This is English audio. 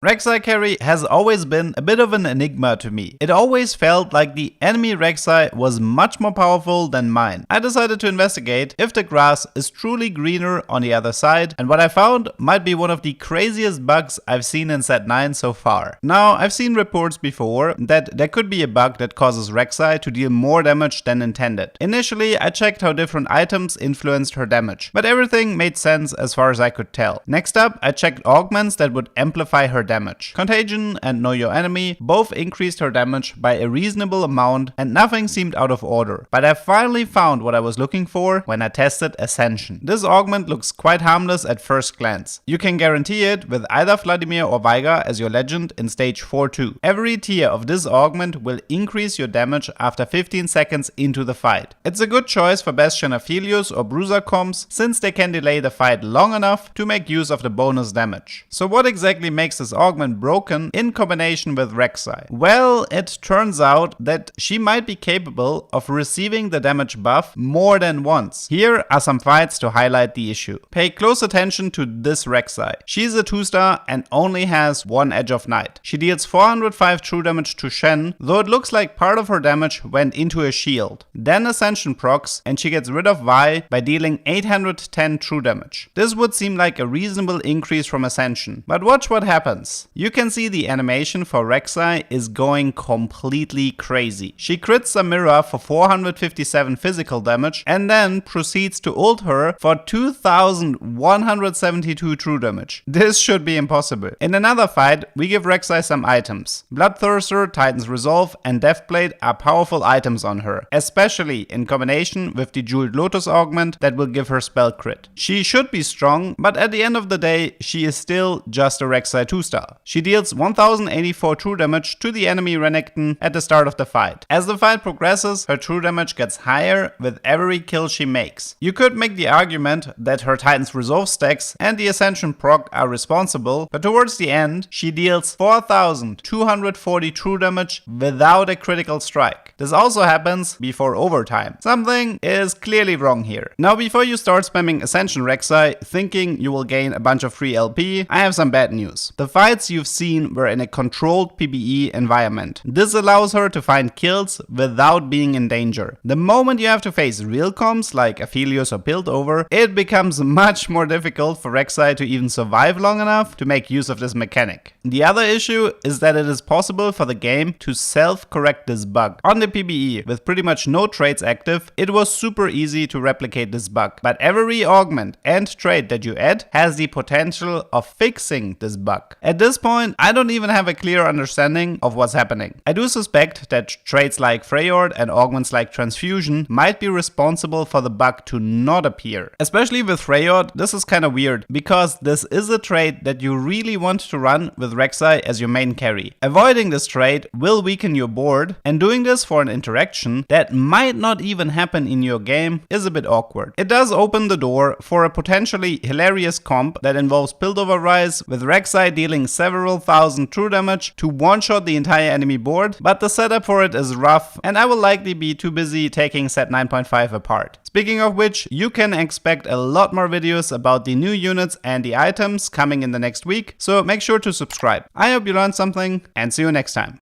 Rek'Sai carry has always been a bit of an enigma to me. It always felt like the enemy Rek'Sai was much more powerful than mine. I decided to investigate if the grass is truly greener on the other side, and what I found might be one of the craziest bugs I've seen in set 9 so far. Now, I've seen reports before that there could be a bug that causes Rek'Sai to deal more damage than intended. Initially, I checked how different items influenced her damage, but everything made sense as far as I could tell. Next up, I checked augments that would amplify her damage. Contagion and Know Your Enemy both increased her damage by a reasonable amount and nothing seemed out of order. But I finally found what I was looking for when I tested Ascension. This augment looks quite harmless at first glance. You can guarantee it with either Vladimir or Veigar as your legend in stage 4-2. Every tier of this augment will increase your damage after 15 seconds into the fight. It's a good choice for Bastion Aphelios or Bruiser comps since they can delay the fight long enough to make use of the bonus damage. So what exactly makes this augment broken in combination with Rek'Sai? Well, it turns out that she might be capable of receiving the damage buff more than once. Here are some fights to highlight the issue. Pay close attention to this Rek'Sai. She's a 2-star and only has one Edge of Night. She deals 405 true damage to Shen, though it looks like part of her damage went into a shield. Then Ascension procs and she gets rid of Vi by dealing 810 true damage. This would seem like a reasonable increase from Ascension, but watch what happens. You can see the animation for Rek'Sai is going completely crazy. She crits Samira for 457 physical damage and then proceeds to ult her for 2172 true damage. This should be impossible. In another fight, we give Rek'Sai some items. Bloodthirster, Titan's Resolve and Deathblade are powerful items on her, especially in combination with the Jeweled Lotus augment that will give her spell crit. She should be strong, but at the end of the day, she is still just a Rek'Sai 2-star. She deals 1084 true damage to the enemy Renekton at the start of the fight. As the fight progresses, her true damage gets higher with every kill she makes. You could make the argument that her Titan's Resolve stacks and the Ascension proc are responsible, but towards the end, she deals 4240 true damage without a critical strike. This also happens before overtime. Something is clearly wrong here. Now, before you start spamming Ascension Rek'Sai thinking you will gain a bunch of free LP, I have some bad news. The fights you've seen were in a controlled PvE environment. This allows her to find kills without being in danger. The moment you have to face real comps like Aphelios or Piltover, it becomes much more difficult for Rek'Sai to even survive long enough to make use of this mechanic. The other issue is that it is possible for the game to self-correct this bug. On the PvE, with pretty much no traits active, it was super easy to replicate this bug. But every augment and trait that you add has the potential of fixing this bug. At this point, I don't even have a clear understanding of what's happening. I do suspect that traits like Freyord and augments like Transfusion might be responsible for the bug to not appear. Especially with Freyord, this is kinda weird, because this is a trait that you really want to run with Rek'Sai as your main carry. Avoiding this trait will weaken your board, and doing this for an interaction that might not even happen in your game is a bit awkward. It does open the door for a potentially hilarious comp that involves Piltover Rise, with Rek'Sai dealing several thousand true damage to one-shot the entire enemy board, but the setup for it is rough, and I will likely be too busy taking set 9.5 apart. Speaking of which, you can expect a lot more videos about the new units and the items coming in the next week, so make sure to subscribe. I hope you learned something, and see you next time.